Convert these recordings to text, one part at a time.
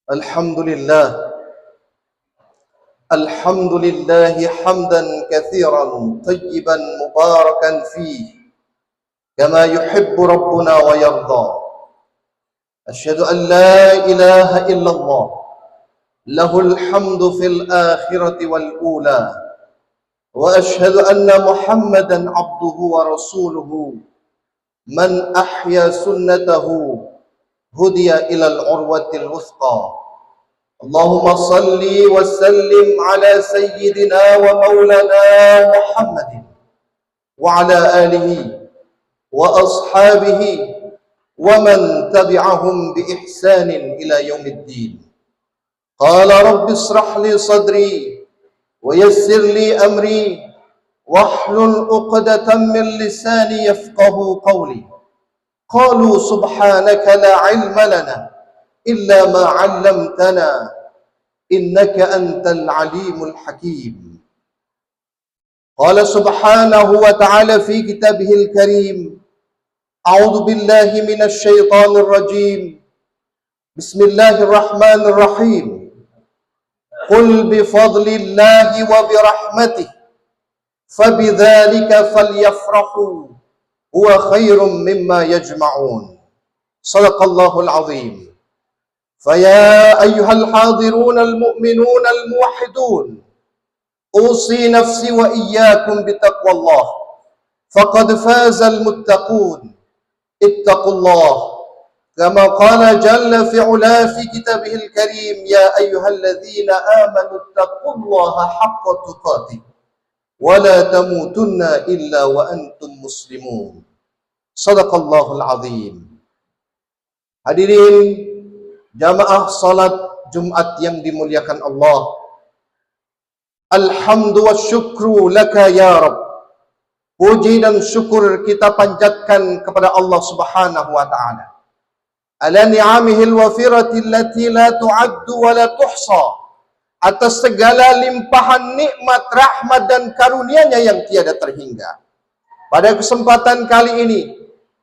الحمد لله الحمد لله حمدا كثيرا طيبا مباركا فيه كما يحب ربنا ويرضى. أشهد أن لا إله إلا الله له الحمد في الآخرة والأولى، وأشهد أن محمدا عبده ورسوله من أحيا سنته هدي إلى العروة الوثقى. اللهم صل وسلم على سيدنا ومولانا محمد وعلى آله وأصحابه ومن تبعهم بإحسان إلى يوم الدين. قال رب اشرح لي صدري ويسر لي أمري واحلل عقدة من لساني يفقه قولي. قالوا سبحانك لا علم لنا إلا ما علمتنا إنك أنت العليم الحكيم. قال سبحانه وتعالى في كتابه الكريم: أعوذ بالله من الشيطان الرجيم، بسم الله الرحمن الرحيم. قل بفضل الله وبرحمته فبذلك فليفرحوا هو خير مما يجمعون. صدق الله العظيم. فيا أيها الحاضرون المؤمنون الموحدون، أوصي نفسي وإياكم بتقوى الله، فقد فاز المتقون. اتقوا الله كما قال جل في علاه في كتابه الكريم: يا أيها الذين آمنوا اتقوا الله حق تقاته ولا تموتن إلا وأنتم مسلمون. Sadaqallahul azim. Hadirin jamaah salat Jumat yang dimuliakan Allah, alhamdu wa syukru laka ya Rabb. Puji dan syukur kita panjatkan kepada Allah Subhanahu wa taala ala ni'amihil wafirati allati la tu'addu wa la tuhsa, atas segala limpahan nikmat, rahmat dan karunia-Nya yang tiada terhingga. Pada kesempatan kali ini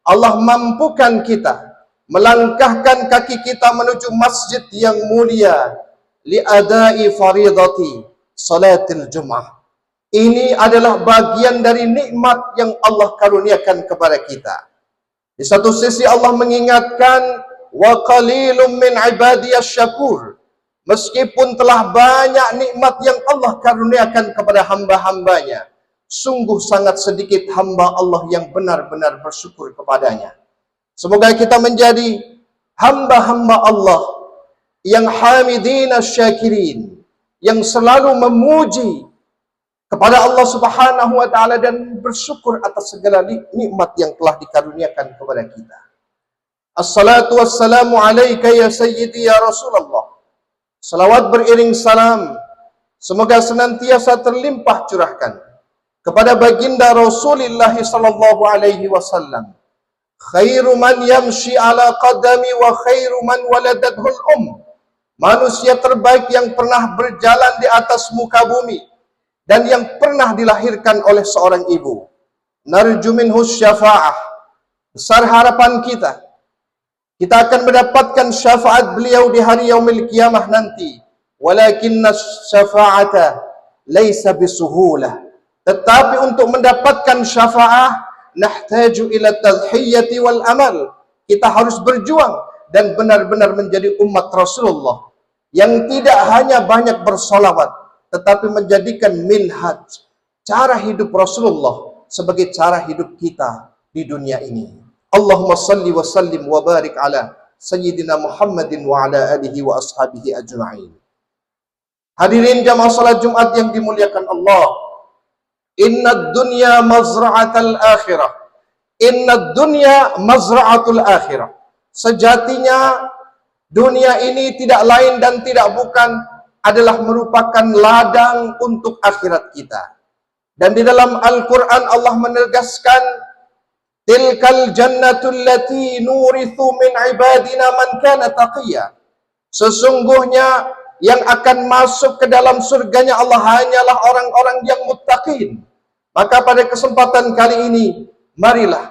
Allah mampukan kita melangkahkan kaki kita menuju masjid yang mulia liadai faridati salatil Jum'ah. Ini adalah bagian dari nikmat yang Allah karuniakan kepada kita. Di satu sisi Allah mengingatkan, wa qalilum min ibadiyas syakur. Meskipun telah banyak nikmat yang Allah karuniakan kepada hamba-hambanya, sungguh sangat sedikit hamba Allah yang benar-benar bersyukur kepadanya. Semoga kita menjadi hamba-hamba Allah yang hamidina syakirin, yang selalu memuji kepada Allah Subhanahu wa taala dan bersyukur atas segala nikmat yang telah dikaruniakan kepada kita. Assalatu wassalamu alayka ya sayyidi ya Rasulullah. Salawat beriring salam semoga senantiasa terlimpah curahkan kepada baginda Rasulullah sallallahu alaihi wasallam, khairu man yamshi ala qadami wa khairu man waladathul manusia terbaik yang pernah berjalan di atas muka bumi dan yang pernah dilahirkan oleh seorang ibu. Narju minhu syafa'ah. Besar harapan kita akan mendapatkan syafaat beliau di hari yaumil qiyamah nanti. Walakinna syafa'ata laysa bisuhulah. Tetapi untuk mendapatkan syafaah nahtaju ila tadhiyati wal amal. Kita harus berjuang dan benar-benar menjadi umat Rasulullah yang tidak hanya banyak bersolawat, tetapi menjadikan minhaj, cara hidup Rasulullah sebagai cara hidup kita di dunia ini. Allahumma salli wa sallim wa barik ala Sayyidina Muhammadin wa ala alihi wa ashabihi ajma'in. Hadirin jamaah salat Jumat yang dimuliakan Allah, inna dunya mazra'atul akhirah. Inna dunya mazra'atul akhirah. Sejatinya dunia ini tidak lain dan tidak bukan adalah merupakan ladang untuk akhirat kita. Dan di dalam Al-Quran Allah menegaskan, tilkal jannatul lati nurithu min ibadina man kana taqiyya. Sesungguhnya yang akan masuk ke dalam surganya Allah hanyalah orang-orang yang muttaqin. Maka pada kesempatan kali ini, marilah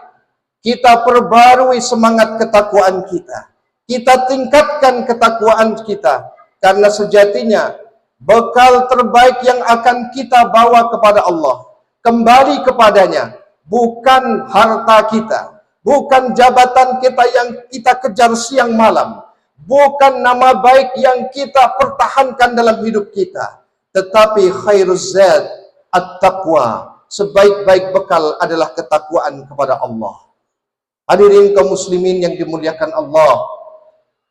kita perbarui semangat ketakwaan kita. kita tingkatkan ketakwaan kita, karena sejatinya bekal terbaik yang akan kita bawa kepada Allah, kembali kepadanya, bukan harta kita, bukan jabatan kita yang kita kejar siang malam, bukan nama baik yang kita pertahankan dalam hidup kita, tetapi khairuz zad at-taqwa, sebaik-baik bekal adalah ketakwaan kepada Allah. Hadirin kaum muslimin yang dimuliakan Allah,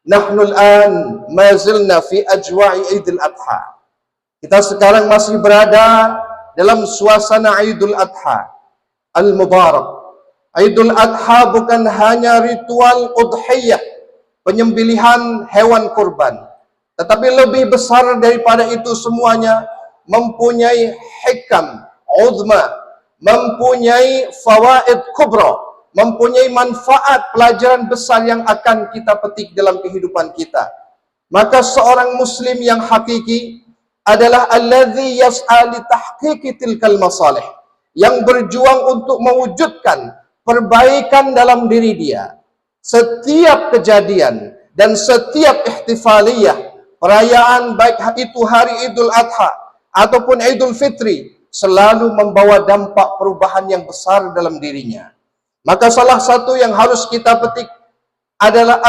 nahnu al-an ma zilna fi ajwa'i Idul Adha. Kita sekarang masih berada dalam suasana Idul Adha al-Mubarak. Idul Adha bukan hanya ritual udhiyah, penyembelihan hewan kurban, tetapi lebih besar daripada itu semuanya, mempunyai hikam uzma, mempunyai fawaid kubra, mempunyai manfaat pelajaran besar yang akan kita petik dalam kehidupan kita. Maka seorang muslim yang hakiki adalah alladzi yas'a li tahqiqi tilkal masalih, yang berjuang untuk mewujudkan perbaikan dalam diri dia. Setiap kejadian dan setiap ihtifaliyah, perayaan baik itu hari Idul Adha ataupun Idul Fitri, selalu membawa dampak perubahan yang besar dalam dirinya. Maka salah satu yang harus kita petik adalah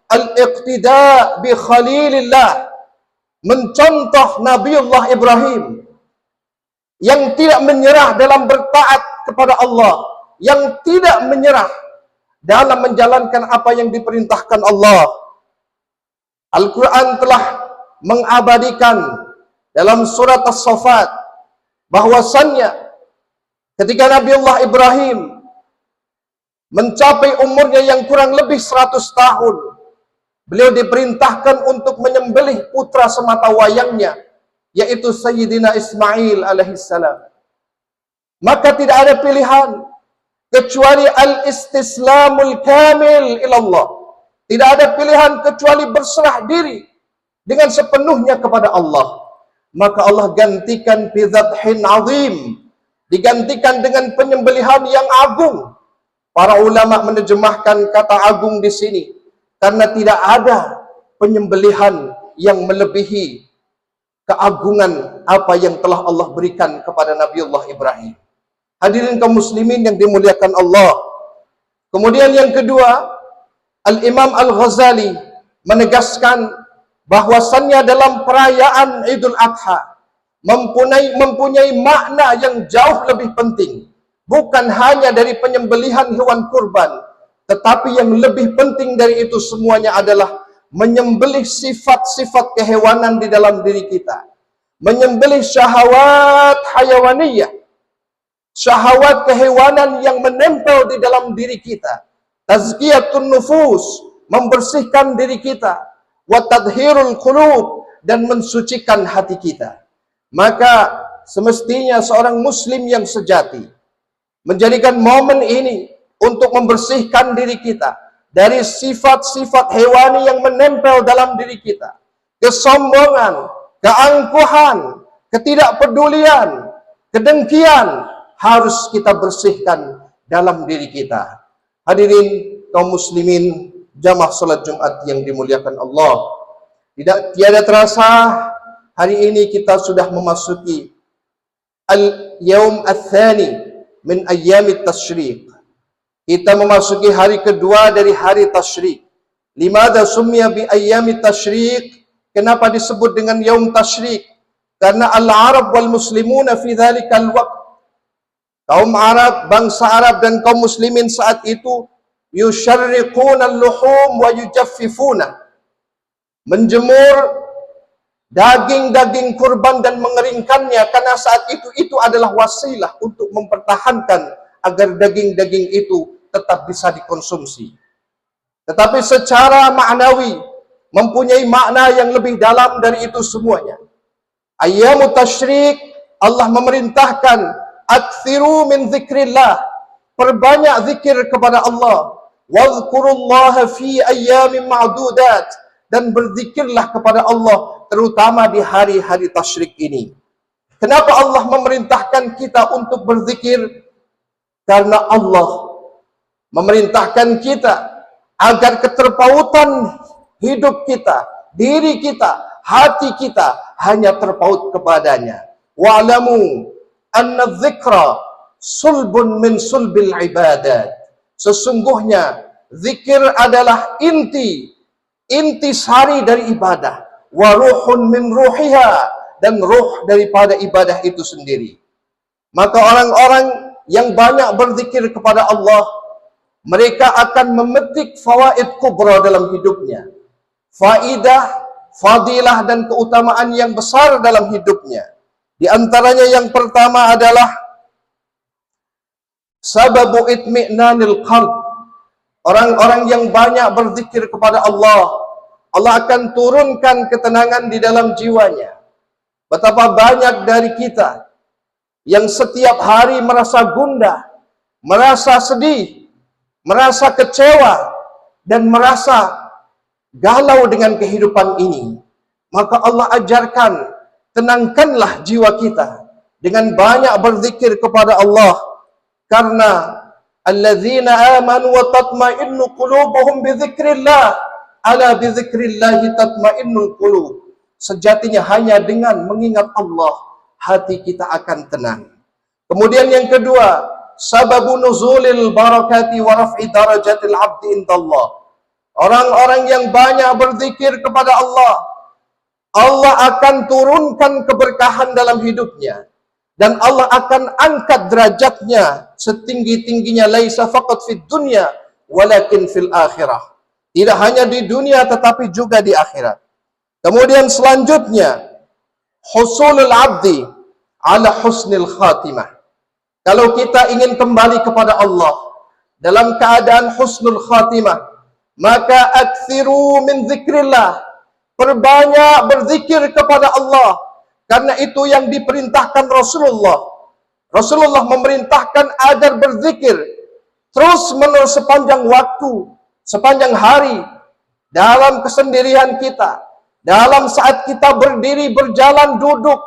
al-iqtida bi Khalilillah, mencontoh Nabiullah Ibrahim yang tidak menyerah dalam bertaat kepada Allah, yang tidak menyerah dalam menjalankan apa yang diperintahkan Allah. Al-Quran telah mengabadikan dalam surat As-Saffat bahwasannya ketika Nabiullah Ibrahim mencapai umurnya yang kurang lebih 100 tahun, beliau diperintahkan untuk menyembelih putra semata wayangnya, yaitu Sayyidina Ismail alaihissalam. Maka tidak ada pilihan kecuali al-istislamul kamil ilallah. Tidak ada pilihan kecuali berserah diri dengan sepenuhnya kepada Allah. Maka Allah gantikan bidzabhin azim, digantikan dengan penyembelihan yang agung. Para ulama menerjemahkan kata agung di sini karena tidak ada penyembelihan yang melebihi keagungan apa yang telah Allah berikan kepada Nabiullah Ibrahim. Hadirin kaum muslimin yang dimuliakan Allah. Kemudian yang kedua, Al-Imam Al-Ghazali menegaskan bahwasannya dalam perayaan Idul Adha mempunyai makna yang jauh lebih penting. Bukan hanya dari penyembelihan hewan kurban, tetapi yang lebih penting dari itu semuanya adalah menyembelih sifat-sifat kehewanan di dalam diri kita. Menyembelih syahwat hayawaniyah, syahwat kehewanan yang menempel di dalam diri kita. Tazkiyatun nufus, membersihkan diri kita. Wa tadhhirul qulub, dan mensucikan hati kita. Maka semestinya seorang muslim yang sejati menjadikan momen ini untuk membersihkan diri kita dari sifat-sifat hewani yang menempel dalam diri kita. Kesombongan, keangkuhan, ketidakpedulian, kedengkian harus kita bersihkan dalam diri kita. Hadirin kaum muslimin jamaah salat Jumat yang dimuliakan Allah, tiada terasa hari ini kita sudah memasuki al-yaum ats-tsani min ayyamit tasyriq. Kita memasuki hari kedua dari hari tasyriq. Limadha summiya bi ayyamit tasyriq? Kenapa disebut dengan yaum tasyriq? Karena al-Arab wal muslimuna fi dzalikal waqt, kaum Arab, bangsa Arab dan kaum muslimin saat itu yusyarriquna al-luhum wa yujaffifuna, menjemur daging-daging kurban dan mengeringkannya, karena saat itu adalah wasilah untuk mempertahankan agar daging-daging itu tetap bisa dikonsumsi. Tetapi secara maknawi mempunyai makna yang lebih dalam dari itu semuanya. Ayyamut tasyriq, Allah memerintahkan aktsiru min dzikrillah, perbanyak zikir kepada Allah. Wadhkurullaha fi ayyamin ma'dudat, dan berzikirlah kepada Allah terutama di hari-hari tasyrik ini. Kenapa Allah memerintahkan kita untuk berzikir? Karena Allah memerintahkan kita agar keterpautan hidup kita, diri kita, hati kita hanya terpaut kepadanya. Wa'lamu anna dzikra sulbun min sulbil ibadat. Sesungguhnya zikir adalah inti sari dari ibadah. Wa ruhun min ruhiha, dan ruh daripada ibadah itu sendiri. Maka orang-orang yang banyak berzikir kepada Allah, mereka akan memetik fawaid kubra dalam hidupnya. Faidah, fadilah dan keutamaan yang besar dalam hidupnya. Di antaranya yang pertama adalah sababu itmi'nanil qalb. Orang-orang yang banyak berzikir kepada Allah, Allah akan turunkan ketenangan di dalam jiwanya. Betapa banyak dari kita yang setiap hari merasa gundah, merasa sedih, merasa kecewa, dan merasa galau dengan kehidupan ini. Maka Allah ajarkan, tenangkanlah jiwa kita dengan banyak berzikir kepada Allah. Karena alladzina amanu wa tatma'innu qulubuhum bidzikrillah, ala bidzikrillah tatma'innul qulub. Sejatinya hanya dengan mengingat Allah, hati kita akan tenang. Kemudian yang kedua, sababu nuzulil barakati wa raf'i darajatil abdi indallah. Orang-orang yang banyak berzikir kepada Allah, Allah akan turunkan keberkahan dalam hidupnya, dan Allah akan angkat derajatnya setinggi-tingginya, laisa faqat fid dunya walakin fil akhirah. Tidak hanya di dunia tetapi juga di akhirat. Kemudian selanjutnya, husulul abdi ala husnil khatimah. Kalau kita ingin kembali kepada Allah dalam keadaan husnul khatimah, maka aktsiru min zikrillah. Perbanyak berzikir kepada Allah. Karena itu yang diperintahkan Rasulullah. Rasulullah memerintahkan agar berzikir terus menerus sepanjang waktu, sepanjang hari, dalam kesendirian kita, dalam saat kita berdiri, berjalan, duduk,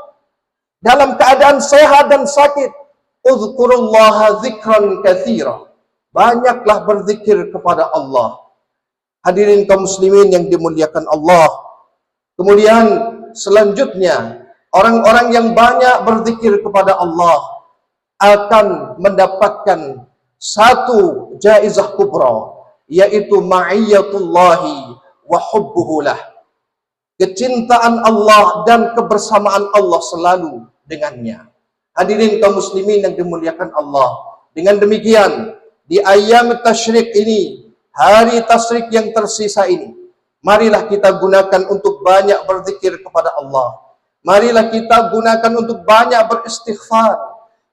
dalam keadaan sehat dan sakit. Uzkurullaha dzikran katsira. Banyaklah berzikir kepada Allah. Hadirin kaum muslimin yang dimuliakan Allah. Kemudian selanjutnya, orang-orang yang banyak berzikir kepada Allah akan mendapatkan satu jaizah kubra, yaitu ma'iyatullahi wa hubbuhu lah. Kecintaan Allah dan kebersamaan Allah selalu dengannya. Hadirin kaum muslimin yang dimuliakan Allah. Dengan demikian, di ayam tasyrik ini, hari tasyrik yang tersisa ini, marilah kita gunakan untuk banyak berzikir kepada Allah. Marilah kita gunakan untuk banyak beristighfar,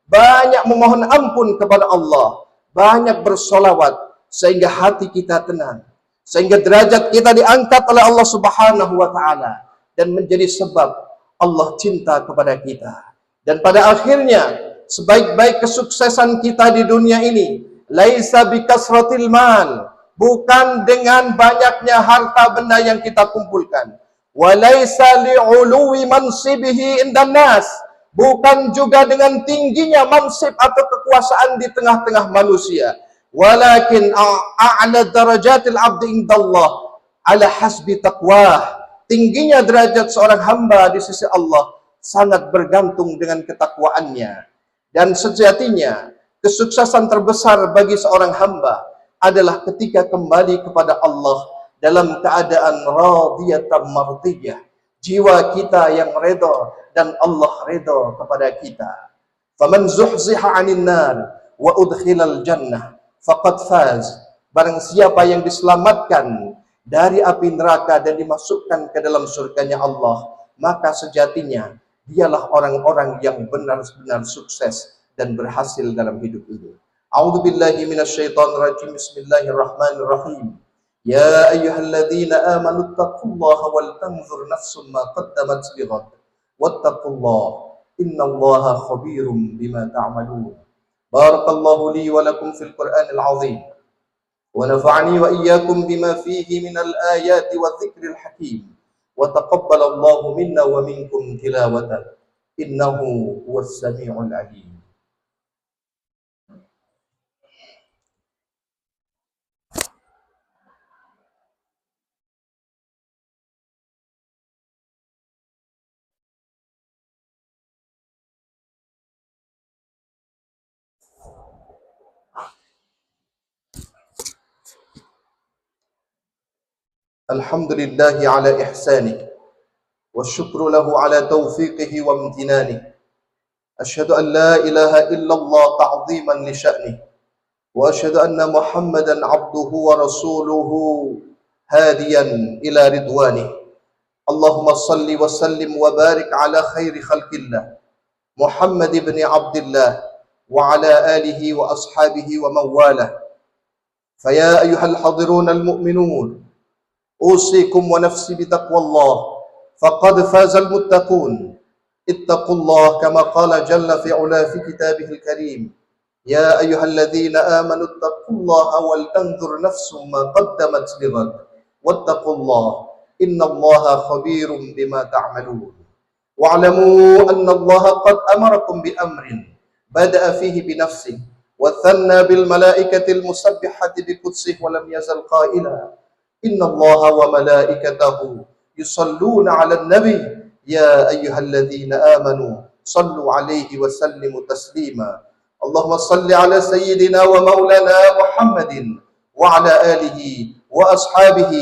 banyak memohon ampun kepada Allah, banyak bersolawat, sehingga hati kita tenang, sehingga derajat kita diangkat oleh Allah Subhanahu wa Ta'ala, dan menjadi sebab Allah cinta kepada kita. Dan pada akhirnya, sebaik-baik kesuksesan kita di dunia ini, laisa bikasratil mal, bukan dengan banyaknya harta benda yang kita kumpulkan. Walaysa li'uluwi mansibihi indan nas, bukan juga dengan tingginya mansib atau kekuasaan di tengah-tengah manusia. Walakin a'la darajatil abdi indallah ala hasbi taqwah. Tingginya derajat seorang hamba di sisi Allah sangat bergantung dengan ketakwaannya. Dan sejatinya kesuksesan terbesar bagi seorang hamba adalah ketika kembali kepada Allah dalam keadaan radiyatan mardiyah. Jiwa kita yang redha dan Allah redha kepada kita. Faman zuhziha 'anil nar wa udkhilal jannah faqad faz. Barang siapa yang diselamatkan dari api neraka dan dimasukkan ke dalam surganya Allah, maka sejatinya dialah orang-orang yang benar-benar sukses dan berhasil dalam hidup ini. A'udzu billahi minasyaitonir rajim. Bismillahirrahmanirrahim. Ya ayyuhalladzina amanu taqullaha wal tanzur nafsum ma qaddamat lighad. Wattaqullaha innallaha khabirum bima ta'malun. Barakallahu li wa lakum fil Qur'anil 'azim. Wa nafa'ani wa iyyakum bima fihi minal ayati wadh-dhikril hakim. Wa taqabbalallahu minna wa minkum tilawatan. Innahu huwas sami'ul 'alim. الحمد لله على إحسانه، والشكر له على توفيقه وامتنانه. أشهد أن لا إله إلا الله تعظيما لشأنه، وأشهد أن محمدا عبده ورسوله هاديا إلى رضوانه. اللهم صل وسلم وبارك على خير خلق الله محمد بن عبد الله وعلى آله وأصحابه ومن والاه. فيا أيها الحاضرون المؤمنون، أوصيكم ونفسي بتقوى الله، فقد فاز المتقون. اتقوا الله كما قال جل في علاه في كتابه الكريم: يا أيها الذين آمنوا اتقوا الله ولتنظر نفس ما قدمت لغد واتقوا الله إن الله خبير بما تعملون. واعلموا أن الله قد أمركم بأمر بدأ فيه بنفسه وثنى بالملائكة المسبحة بقدسه، ولم يزل قائلا: إن الله وملائكته يصلون على النبي يا أيها الذين آمنوا صلوا عليه وسلموا تسليما. اللهم صل على سيدنا ومولانا محمد وعلى آله وأصحابه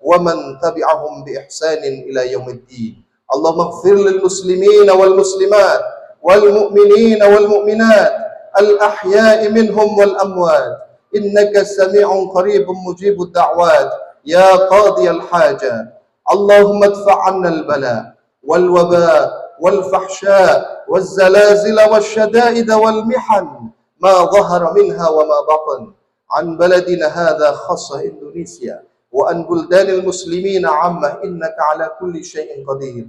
ومن تبعهم بإحسان إلى يوم الدين. اللهم اغفر للمسلمين والمسلمات والمؤمنين والمؤمنات الأحياء منهم والأموات، إنك سميع قريب مجيب الدعوات يا قاضي الحاجة. اللهم ادفع عنا البلاء والوباء والفحشاء والزلازل والشدائد والمحن ما ظهر منها وما بطن عن بلدنا هذا خاصة إندونيسيا، وعن بلدان المسلمين عامة، إنك على كل شيء قدير.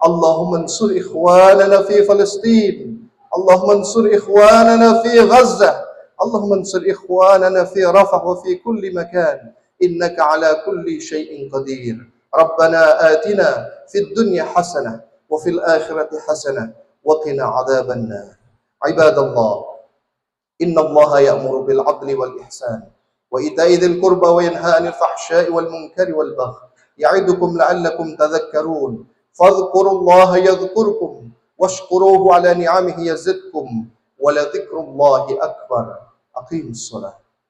اللهم انصر إخواننا في فلسطين، اللهم انصر إخواننا في غزة، اللهم انصر إخواننا في رفح وفي كل مكان، إنك على كل شيء قدير. ربنا آتنا في الدنيا حسنة وفي الآخرة حسنة وقنا عذاب النار. عباد الله، إن الله يأمر بالعدل والإحسان وإيتاء ذي القربى وينهى عن الفحشاء والمنكر والبغي يعظكم لعلكم تذكرون. فاذكروا الله يذكركم واشكروه على نعمه يزدكم ولذكر الله أكبر. أقيموا الصلاة.